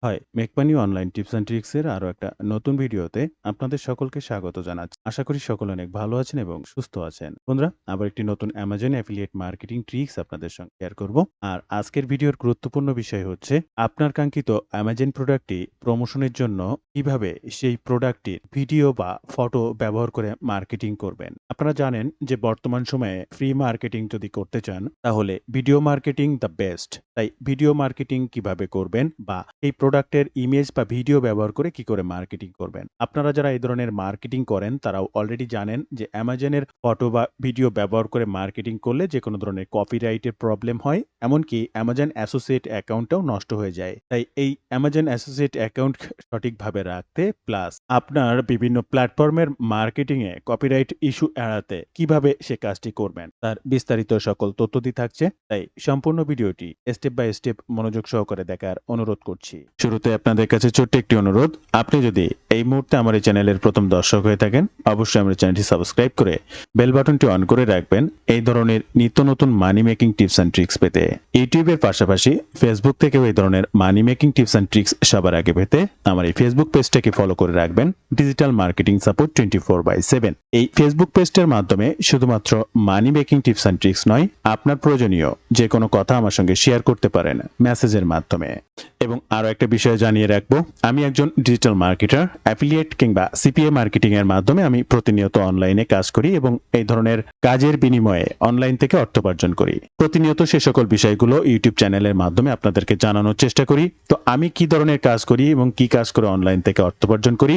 হয় make money online tips and tricks এর আরো একটা নতুন ভিডিওতে আপনাদের সকলকে স্বাগত জানাচ্ছি। আশা করি সকলে অনেক ভালো আছেন এবং সুস্থ আছেন। বন্ধুরা, আবার একটি নতুন অ্যামাজন অ্যাফিলিয়েট মার্কেটিং ট্রিক্স আপনাদের সঙ্গে শেয়ার করব। আর আজকের ভিডিওর গুরুত্বপূর্ণ বিষয় হচ্ছে আপনার কাঙ্ক্ষিত অ্যামাজন প্রোডাক্টটি প্রমোশনের জন্য কিভাবে সেই প্রোডাক্টটির ভিডিও বা ফটো ব্যবহার করে মার্কেটিং করবেন। আপনারা জানেন যে বর্তমান সময়ে ফ্রি মার্কেটিং যদি করতে চান তাহলে ভিডিও মার্কেটিং দ্য বেস্ট। তাই ভিডিও মার্কেটিং কিভাবে করবেন বা এই প্রোডাক্টের ইমেজ বা ভিডিও ব্যবহার করে কি করে মার্কেটিং করবেন। আপনারা যারা এই ধরনের মার্কেটিং করেন তারাও অলরেডি জানেন যে অ্যামাজনের ফটো বা ভিডিও ব্যবহার করে মার্কেটিং করলে যে কোনো ধরনের কপিরাইটের প্রবলেম হয়, এমনকি অ্যামাজন অ্যাসোসিয়েট অ্যাকাউন্টটাও নষ্ট হয়ে যায়। তাই এই অ্যামাজন অ্যাসোসিয়েট অ্যাকাউন্ট সঠিকভাবে রাখতে প্লাস আপনার বিভিন্ন প্ল্যাটফর্মের মার্কেটিংয়ে কপিরাইট ইস্যু এড়াতে কিভাবে সে কাজটি করবেন তার বিস্তারিত সকল তথ্য দিয়ে থাকছে। তাই সম্পূর্ণ ভিডিওটি স্টেপ বাই স্টেপ মনোযোগ সহকারে দেখার অনুরোধ করছি। শুরুতে আপনাদের কাছে ছোট্ট একটি অনুরোধ, আপনি যদি এই মুহূর্তে আমার এই চ্যানেলের প্রথম দর্শক হয়ে থাকেন অবশ্যই আমার চ্যানেলটি সাবস্ক্রাইব করে বেল বাটনটি অন করে রাখবেন এই ধরনের নিত্য নতুন মানি মেকিং টিপস অ্যান্ড ট্রিক্স পেতে। ইউটিউবের পাশাপাশি ফেসবুক থেকেও এই ধরনের মানি মেকিং টিপস অ্যান্ড ট্রিক্স সবার আগে পেতে আমার এই ফেসবুক পেজটাকে ফলো করে রাখবেন ডিজিটাল মার্কেটিং সাপোর্ট 24/7। এই ফেসবুক পেজটার মাধ্যমে শুধুমাত্র মানি মেকিং টিপস অ্যান্ড ট্রিক্স নয়, আপনার প্রয়োজনীয় যে কোনো কথা আমার সঙ্গে শেয়ার করতে পারেন মেসেজের মাধ্যমে। এবং আরো একটা বিষয় জানিয়ে রাখবো, আমি একজন ডিজিটাল মার্কেটার, অ্যাফিলিয়েট কিংবা সিপিএ মার্কেটিং এর মাধ্যমে আমি প্রতিনিয়ত অনলাইনে কাজ করি এবং এই ধরনের কাজের বিনিময়ে অনলাইন থেকে অর্থ উপার্জন করি। প্রতিনিয়ত সে সকল বিষয়গুলো ইউটিউব চ্যানেলের মাধ্যমে আপনাদেরকে জানানোর চেষ্টা করি। তো আমি কি ধরনের কাজ করি এবং কি কাজ করে অনলাইন থেকে অর্থ উপার্জন করি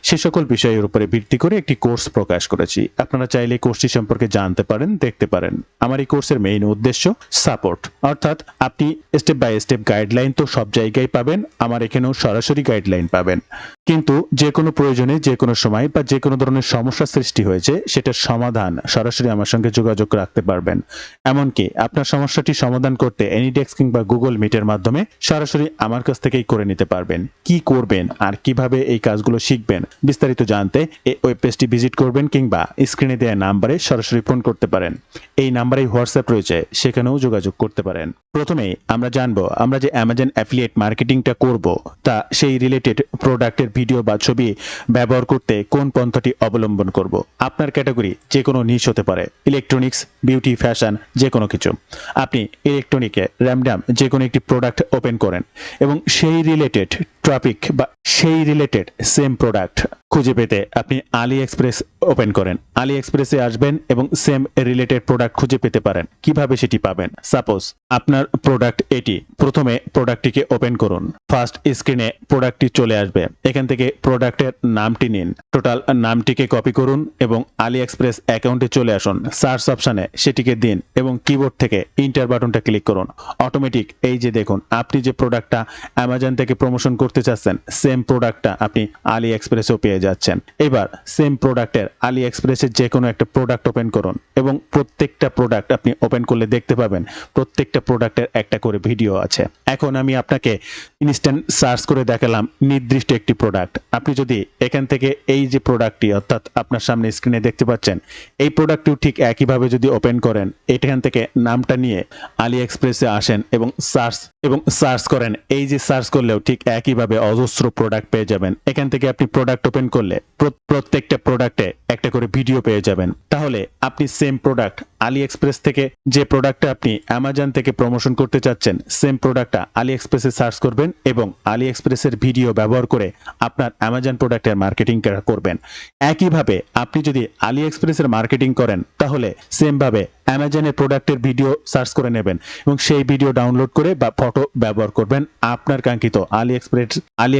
সে সকল বিষয়ের উপরে ভিত্তি করে একটি কোর্স প্রকাশ করেছি। আপনারা চাইলে কোর্সটি সম্পর্কে জানতে পারেন, দেখতে পারেন। আমার এই কোর্সের মেইন উদ্দেশ্য সাপোর্ট, অর্থাৎ আপনি স্টেপ বাই স্টেপ গাইডলাইন তো সব জায়গায় পাবেন, আমার এখানেও সরাসরি গাইডলাইন পাবেন। কিন্তু যে কোনো প্রয়োজনে যে কোনো সময় বা যে কোনো ধরনের সমস্যা সৃষ্টি হয়েছে সেটার সমাধান সরাসরি আমার সঙ্গে যোগাযোগ রাখতে পারবেন। এমনকি আপনার সমস্যাটি সমাধান করতে এনিডেস্ক কিংবা গুগল মিটের মাধ্যমে সরাসরি আমার কাছ থেকেই করে নিতে পারবেন। কি করবেন আর কিভাবে এই কাজগুলো শিখবেন বিস্তারিত জানতে এই ওয়েব পেজটি ভিজিট করবেন কিংবা স্ক্রিনে দেওয়া নাম্বারে সরাসরি ফোন করতে পারেন। এই নাম্বারেই হোয়াটসঅ্যাপ রয়েছে, সেখানেও যোগাযোগ করতে পারেন। প্রথমেই আমরা জানবো আমরা যে অ্যামাজন অ্যাফিলিয়েট মার্কেটিংটা করব তা সেই রিলেটেড প্রোডাক্টের ভিডিও বা ছবি ব্যবহার করতে কোন পন্থাটি অবলম্বন করব। আপনার ক্যাটাগরি যে কোনো নিশ হতে পারে, ইলেকট্রনিক্স, বিউটি, ফ্যাশন, যে কোনো কিছু। আপনি ইলেকট্রনিকে র্যান্ডম যে কোনো একটি প্রোডাক্ট ওপেন করেন এবং সেই রিলেটেড টপিক বা সেই রিলেটেড সেম প্রোডাক্ট খুঁজে পেতে আপনি আলি এক্সপ্রেস ওপেন করেন। আলি এক্সপ্রেসে আসবেন এবং সেম রিলেটেড প্রোডাক্ট খুঁজে পেতে পারেন। কিভাবে সেটি পাবেন? সাপোজ আপনার প্রোডাক্ট এটি, প্রথমে প্রোডাক্টটিকে ওপেন করুন। ফার্স্ট স্ক্রিনে প্রোডাক্টটি চলে আসবে, এখান থেকে প্রোডাক্টের নামটি নিন, টোটাল নামটিকে কপি করুন এবং আলি এক্সপ্রেস অ্যাকাউন্টে চলে আসুন। সার্চ অপশানে সেটিকে দিন এবং কিবোর্ড থেকে ইন্টার বাটনটা ক্লিক করুন। অটোমেটিক এই যে দেখুন আপনি যে প্রোডাক্টটা অ্যামাজন থেকে প্রমোশন করতে চাচ্ছেন সেম প্রোডাক্টটা আপনি আলি এক্সপ্রেসেও পেয়ে যাচ্ছেন। এবার সেম প্রোডাক্টের আলি এক্সপ্রেসের যে কোনো একটা প্রোডাক্ট ওপেন করুন এবং প্রত্যেকটা প্রোডাক্ট আপনি ওপেন করলে দেখতে পাবেন প্রত্যেকটা প্রোডাক্টের একটা করে ভিডিও আছে। এখন আমি আপনাকে ইনস্ট্যান্ট সার্চ করে দেখালাম নির্দিষ্ট একটি প্রোডাক্ট। আপনি যদি এখান থেকে এই যে প্রোডাক্টটি অর্থাৎ আপনার সামনে স্ক্রিনে দেখতে পাচ্ছেন এই প্রোডাক্টটিও ঠিক একইভাবে যদি ওপেন করেন, এখান থেকে নামটা নিয়ে আলি এক্সপ্রেসে আসেন এবং সার্চ করেন, এই যে সার্চ করলেও ঠিক একইভাবে অজস্র প্রোডাক্ট পেয়ে যাবেন। এখান থেকে আপনি প্রোডাক্ট ওপেন করলে প্রত্যেকটা প্রোডাক্টে একটা করে ভিডিও পেয়ে যাবেন। তাহলে আপনি সেম প্রোডাক্ট আলি এক্সপ্রেস থেকে যে প্রোডাক্টটা আপনি অ্যামাজন থেকে প্রমোশন করতে চাচ্ছেন সেম প্রোডাক্টটা আলি এক্সপ্রেসে সার্চ করবেন এবং আলি এক্সপ্রেসের ভিডিও ব্যবহার করে আপনার অ্যামাজন প্রোডাক্টের মার্কেটিং করবেন। একইভাবে আপনি যদি আলি এক্সপ্রেসের মার্কেটিং করেন তাহলে সেমভাবে অ্যামাজনের প্রোডাক্টের ভিডিও সার্চ করে নেবেন এবং সেই ভিডিও ডাউনলোড করে বা ফটো ব্যবহার করবেন আপনার কাঙ্ক্ষিত আলি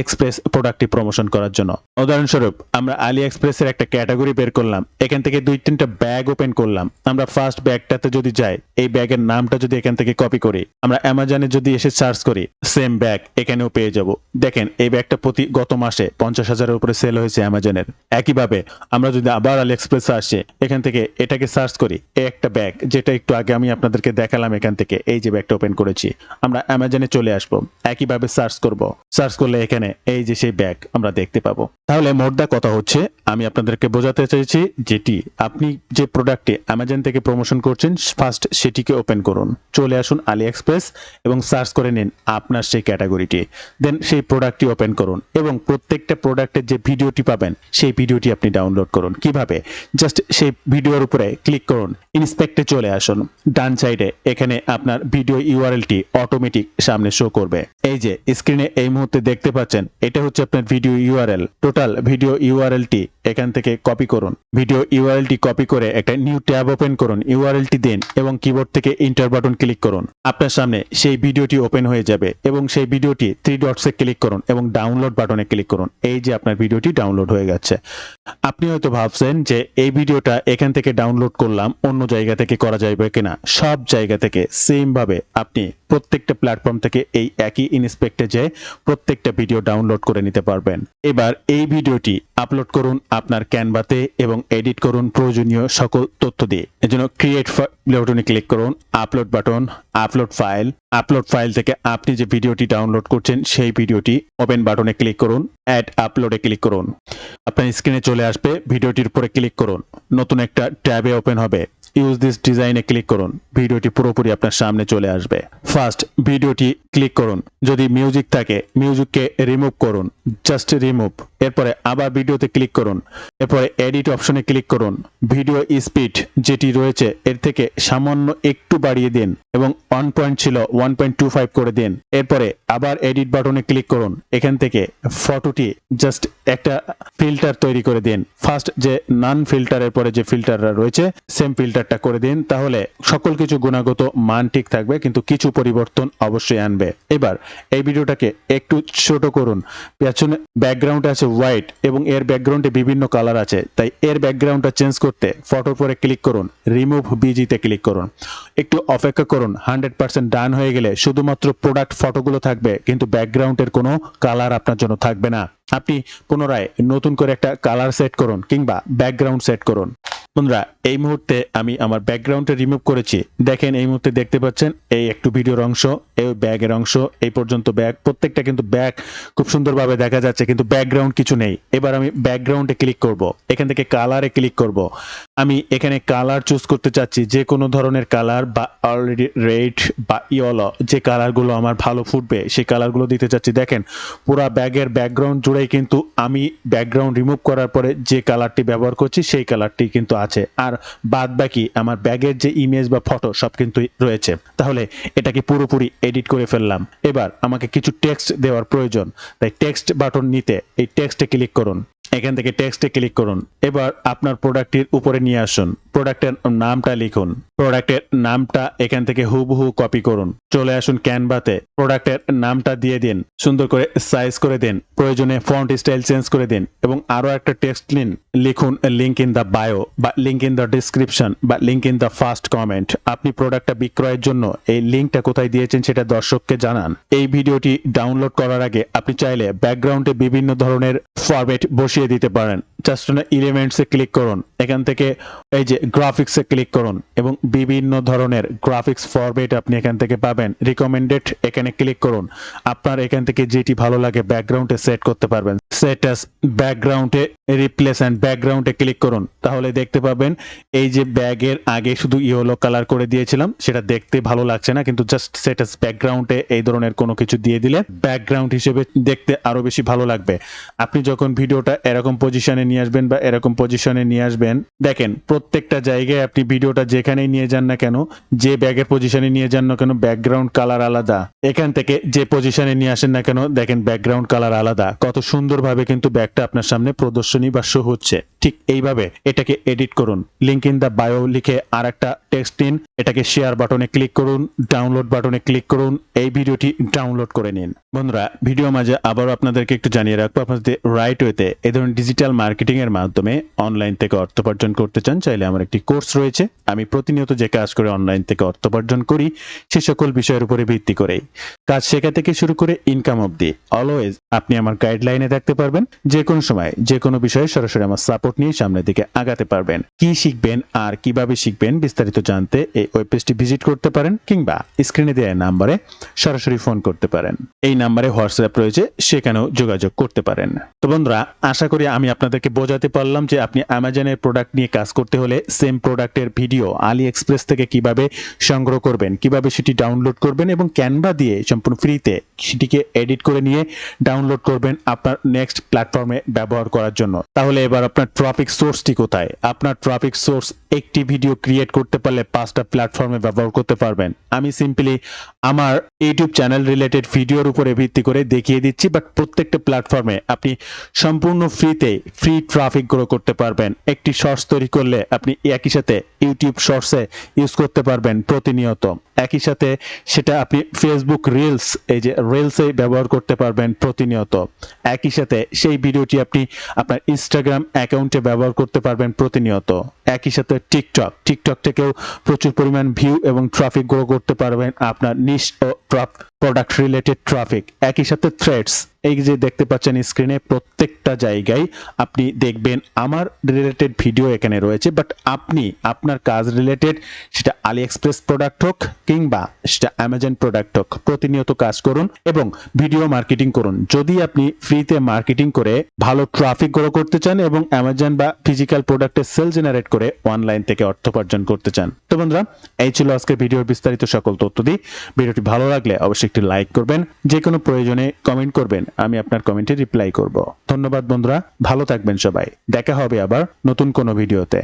এক্সপ্রেস প্রোডাক্টটি প্রমোশন করার জন্য। উদাহরণস্বরূপ আমরা আলি এক্সপ্রেসের একটা ক্যাটাগরি বের করলাম, এখান থেকে 2-3টা ব্যাগ ওপেন করলাম। আমরা ফার্স্ট ব্যাগটাতে যদি যাই, এই ব্যাগের নামটা যদি এখান থেকে কপি করি, আমরা অ্যামাজনে যদি এসে সার্চ করি সেম ব্যাগ এখানেও পেয়ে যাব। দেখেন এই ব্যাগটা গত মাসে 50,000-এর উপরে সেল হয়েছে অ্যামাজনের। একইভাবে আমরা যদি আবার আলি এক্সপ্রেসে আসি, এখান থেকে এটাকে সার্চ করি, এই একটা ব্যাগ যেটা একটু আগে আমি আপনাদেরকে দেখালাম এখান থেকে এই যে ব্যাগটা ওপেন করেছি, আমরা অ্যামাজনে চলে আসবো, একইভাবে সার্চ করব, সার্চ করলে এখানে এই যে সেই ব্যাগ আমরা দেখতে পাবো। তাহলে মোদ্দা কথা হচ্ছে আমি আপনাদেরকে বোঝাতে চাইছি যেটি আপনি যে প্রোডাক্টে অ্যামাজন থেকে প্রমোশন করছেন ফার্স্ট সেটিকে ওপেন করুন, চলে আসুন আলি এক্সপ্রেস এবং সার্চ করে নিন আপনার সেই ক্যাটাগরিটি, দেন সেই প্রোডাক্টটি ওপেন করুন এবং প্রত্যেকটা প্রোডাক্টের যে ভিডিওটি পাবেন সেই ভিডিওটি আপনি ডাউনলোড করুন। কিভাবে? জাস্ট সেই ভিডিওর উপরে ক্লিক করুন, ইন্সপেক্টে চলে আসুন, ডান সাইডে এখানে আপনার ভিডিও ইউআরএলটি অটোমেটিক সামনে শো করবে। এই যে স্ক্রিনে এই মুহূর্তে দেখতে পাচ্ছেন এটা হচ্ছে আপনার ভিডিও ইউআরএল। টোটাল ভিডিও ইউআরএলটি এখান থেকে কপি করুন, ভিডিও ইউআরএলটি কপি করে একটা নিউ ট্যাব ওপেন করুন, ইউআরএলটি দিন এবং কিবোর্ড থেকে এন্টার বাটন ক্লিক করুন। আপনার সামনে সেই ভিডিওটি ওপেন হয়ে যাবে এবং সেই ভিডিওটি 3 ডটসে ক্লিক করুন এবং ডাউনলোড বাটনে ক্লিক করুন। এই যে আপনার ভিডিওটি ডাউনলোড হয়ে গেছে। আপনি হয়তো ভাবছেন যে এই ভিডিওটা এখান থেকে ডাউনলোড করলাম, অন্য জায়গা থেকে করা যাবে কিনা। সব জায়গা থেকে সেম ভাবে আপনি প্রত্যেকটা প্ল্যাটফর্ম থেকে এই একই ইন্সপেক্টে যেয়ে প্রত্যেকটা ভিডিও ডাউনলোড করে নিতে পারবেন। এবার এই ভিডিওটি আপলোড করুন আপনার ক্যানভাতে এবং এডিট করুন প্রয়োজনীয় সকল তথ্য দিয়ে। এজন্য ক্রিয়েট বাটনে ক্লিক করুন, আপলোড বাটন, আপলোড ফাইল থেকে আপনি যে ভিডিওটি ডাউনলোড করছেন সেই ভিডিওটি ওপেন বাটনে ক্লিক করুন, অ্যাড আপলোডে ক্লিক করুন। আপনার স্ক্রিনে চলে আসবে, ভিডিওটির উপরে ক্লিক করুন, নতুন একটা ট্যাবে ওপেন হবে, ইউজ দিস ডিজাইনে ক্লিক করুন, ভিডিওটি পুরোপুরি আপনার সামনে চলে আসবে। ফার্স্ট ভিডিওটি ক্লিক করুন, যদি মিউজিক থাকে মিউজিককে রিমুভ করুন, জাস্ট রিমুভ। এরপরে আবার ভিডিওতে ক্লিক করুন, এরপরে এডিট অপশনে ক্লিক করুন, ভিডিও স্পিড যেটি রয়েছে এর থেকে সামান্য একটু বাড়িয়ে দিন এবং 1 পয়েন্ট ছিল 1.25 করে দিন। এরপরে আবার এডিট বাটনে ক্লিক করুন, এখান থেকে ফটোটি জাস্ট একটা ফিল্টার তৈরি করে দিন। ফার্স্ট যে নান ফিল্টারের পরে যে ফিল্টারটা রয়েছে সেম ফিল্টারটা করে দিন, তাহলে সকল কিছু গুণগত মান ঠিক থাকবে কিন্তু কিছু পরিবর্তন অবশ্যই আনবে। এবার এই ভিডিওটাকে একটু ছোট করুন, পেছনে ব্যাকগ্রাউন্ড আছে হোয়াইট এবং এর ব্যাকগ্রাউন্ডে বিভিন্ন কালার আছে, তাই এর ব্যাকগ্রাউন্ডটা চেঞ্জ করতে ফটোর পরে ক্লিক করুন, রিমুভ বিজিতে ক্লিক করুন, একটু অপেক্ষা করুন। 100% ডান হয়ে গেলে শুধুমাত্র প্রোডাক্ট ফটোগুলো থাকবে কিন্তু ব্যাকগ্রাউন্ডের কোনো কালার আপনার জন্য থাকবে না। আপনি পুনরায় নতুন করে একটা কালার সেট করুন কিংবা ব্যাকগ্রাউন্ড সেট করুন। বন্ধুরা এই মুহূর্তে আমি আমার ব্যাকগ্রাউন্ডে রিমুভ করেছি, দেখেন এই মুহূর্তে দেখতে পাচ্ছেন এই একটু ভিডিওর অংশ, এই ব্যাগের অংশ, এই পর্যন্ত ব্যাগ, প্রত্যেকটা কিন্তু ব্যাগ খুব সুন্দরভাবে দেখা যাচ্ছে কিন্তু ব্যাকগ্রাউন্ড কিছু নেই। এবার আমি ব্যাকগ্রাউন্ডে ক্লিক করব, এখান থেকে কালারে ক্লিক করব। আমি এখানে কালার চুজ করতে চাচ্ছি, যে কোনো ধরনের কালার বা অলরেডি রেড বা ইয়েলো যে কালারগুলো আমার ভালো ফুটবে সেই কালারগুলো দিতে চাচ্ছি। দেখেন পুরো ব্যাগের ব্যাকগ্রাউন্ড জুড়েই কিন্তু আমি ব্যাকগ্রাউন্ড রিমুভ করার পরে যে কালারটি ব্যবহার করছি সেই কালারটি কিন্তু আছে, আর বাদ বাকি আমার ব্যাগের যে ইমেজ বা ফটো সব কিন্তু রয়েছে। তাহলে এটাকে পুরোপুরি এডিট করে ফেললাম। এবার আমাকে কিছু টেক্সট দেওয়ার প্রয়োজন, তাই টেক্সট বাটন নিতে এই টেক্সটে ক্লিক করুন, এখান থেকে টেক্সটে ক্লিক করুন। এবার আপনার প্রোডাক্টের উপরে নিয়ে আসুন, প্রোডাক্টের নামটা লিখুন, প্রোডাক্টের নামটা এখান থেকে হুবহু কপি করুন, চলে আসুন ক্যানভাতে, প্রোডাক্টের নামটা দিয়ে দিন, সুন্দর করে সাইজ করে দিন, প্রয়োজনে ফন্ট স্টাইল চেঞ্জ করে দিন এবং আরো একটা টেক্সট নিন, লিখুন লিংক ইন দ্য বায়ো বা লিংক ইন দ্য ডিসক্রিপশন বা link in the first comment. আপনি প্রোডাক্টটা বিক্রয়ের জন্য এই লিংকটা কোথায় দিয়েছেন সেটা দর্শককে জানান। এই ভিডিওটি ডাউনলোড করার আগে আপনি চাইলে ব্যাকগ্রাউন্ডে বিভিন্ন ধরনের ফরম্যাট বসিয়ে দিতে পারেন। জাস্ট এলিমেন্টসে ক্লিক করুন, এখান থেকে এই যে গ্রাফিক্সে ক্লিক করুন এবং বিভিন্ন ধরনের গ্রাফিক্স ফরম্যাট আপনি এখান থেকে পাবেন। রিকমেন্ডেড এখানে ক্লিক করুন, আপনার এখান থেকে যেটি ভালো লাগে ব্যাকগ্রাউন্ডে সেট করতে পারবেন। সেট অ্যাজ ব্যাকগ্রাউন্ডে রিপ্লেস অ্যান্ড ব্যাকগ্রাউন্ডে ক্লিক করুন, তাহলে দেখতে পাবেন এই যে ব্যাগের আগে শুধু ইয়েলো কালার করে দিয়েছিলাম সেটা দেখতে ভালো লাগছে না, কিন্তু জাস্ট সেট অ্যাজ ব্যাকগ্রাউন্ডে এই ধরনের কোনো কিছু দিয়ে দিলে ব্যাকগ্রাউন্ড হিসেবে দেখতে আরো বেশি ভালো লাগবে। আপনি যখন ভিডিওটা এরকম পজিশনে নিয়ে আসবেন বা এরকম পজিশনে নিয়ে আসবেন, দেখেন প্রত্যেকটা জায়গায় আপনি ভিডিওটা যেখানেই নিয়ে যান না কেন, যে ব্যাগের পজিশনে নিয়ে যান না কেন ব্যাকগ্রাউন্ড কালার আলাদা, এখান থেকে যে পজিশনে নিয়ে আসেন না কেন দেখেন ব্যাকগ্রাউন্ড কালার আলাদা। কত সুন্দরভাবে কিন্তু ব্যাগটা আপনার সামনে প্রদর্শনী বা শো হচ্ছে। ঠিক এইভাবে এটাকে এডিট করুন, লিংক ইন দ্য বায়ো লিখে আর একটা টেক্সট দিন, এটাকে শেয়ার বাটনে ক্লিক করুন, ডাউনলোড বাটনে ক্লিক করুন, এই ভিডিওটি ডাউনলোড করে নিন। বন্ধুরা ভিডিও মাঝে আবারও আপনাদেরকে একটু জানিয়ে রাখবো, আপনাদের রাইট ওয়েতে এই ধরনের ডিজিটাল মার্কেটিং এর মাধ্যমে অনলাইন থেকে অর্থ উপার্জন করতে চান, চাইলে আমার একটি কোর্স রয়েছে। আমি প্রতিনিয়ত যে কাজ করে অনলাইন থেকে অর্থ উপার্জন করি সে সকল বিষয়ের উপরে ভিত্তি করে কাজ শেখা থেকে শুরু করে ইনকাম অবধি অলওয়েজ আপনি আমার গাইডলাইনে থাকতে পারবেন। যে কোনো সময় যে কোনো বিষয়ে সরাসরি আমার সাপোর্ট নিয়ে সামনের দিকে আগাতে পারবেন। কি শিখবেন আর কিভাবে শিখবেন বিস্তারিত জানতে এই ওয়েব পেজটি ভিজিট করতে পারেন কিংবা স্ক্রিনে দেওয়া নাম্বারে সরাসরি ফোন করতে পারেন। এই নাম্বারে হোয়াটসঅ্যাপ রয়েছে, সেখানেও যোগাযোগ করতে পারেন। তো বন্ধুরা, আশা করি আমি আপনাদেরকে বোঝাতে পারলাম যে আপনি অ্যামাজনের প্রোডাক্ট নিয়ে কাজ করতে হলে সেম প্রোডাক্টের ভিডিও আলি এক্সপ্রেস থেকে কিভাবে সংগ্রহ করবেন, কিভাবে সেটি ডাউনলোড করবেন এবং ক্যানভা দিয়ে সম্পূর্ণ ফ্রিতে সেটিকে এডিট করে নিয়ে ডাউনলোড করবেন আপনার নেক্সট প্ল্যাটফর্মে ব্যবহার করার জন্য। তাহলে এবার আপনার ট্রাফিক সোর্সটি কোথায়? আপনার ট্রাফিক সোর্স একটি ভিডিও ক্রিয়েট করতে পারলে 5টা প্ল্যাটফর্মে ব্যবহার করতে পারবেন। আমি সিম্পলি আমার ইউটিউব চ্যানেল রিলেটেড ভিডিওর উপরে ভিত্তি করে দেখিয়ে দিচ্ছি, বাট প্রত্যেকটা প্ল্যাটফর্মে আপনি সম্পূর্ণ ফ্রিতে ফ্রি ট্রাফিক গ্রো করতে পারবেন। একটি শর্টস তৈরি করলে আপনি একই সাথে ইউটিউব শর্টসে ইউজ করতে পারবেন প্রতিনিয়ত। একই সাথে সেটা আপনি ফেসবুক রিলস, এই যে রিলসে ব্যবহার করতে পারবেন প্রতিনিয়ত। একই সাথে সেই ভিডিওটি আপনি আপনার ইনস্টাগ্রাম অ্যাকাউন্টে ব্যবহার করতে পারবেন প্রতিনিয়ত। একই সাথে টিকটক থেকেও প্রচুর পরিমাণ ভিউ এবং ট্রাফিক গ্রো করতে পারবেন আপনার নিশ ও প্রোডাক্ট রিলেটেড ট্রাফিক। একই সাথে থ্রেডস, এই যে দেখতে পাচ্ছেন স্ক্রিনে, প্রত্যেকটা জায়গায় আপনি দেখবেন আমার রিলেটেড ভিডিও এখানে রয়েছে, বাট আপনি আপনার কাজ রিলেটেড সেটা আলি এক্সপ্রেস প্রোডাক্ট হোক কিংবা সেটা অ্যামাজন প্রোডাক্ট হোক, প্রতিনিয়ত কাজ করুন এবং ভিডিও মার্কেটিং করুন। যদি আপনি ফ্রিতে মার্কেটিং করে ভালো ট্রাফিক গ্রো করতে চান এবং অ্যামাজন বা ফিজিক্যাল প্রোডাক্টের সেল জেনারেট করে অনলাইন থেকে অর্থ উপার্জন করতে চান। তো বন্ধুরা, এই ছিল আজকের ভিডিওর বিস্তারিত সকল তথ্য দিয়ে। ভিডিওটি ভালো লাগলে অবশ্যই একটি লাইক করবেন, যে কোনো প্রয়োজনে কমেন্ট করবেন, আমি আপনার কমেন্টে রিপ্লাই করব। ধন্যবাদ বন্ধুরা, ভালো থাকবেন সবাই। দেখা হবে আবার নতুন কোনো ভিডিওতে।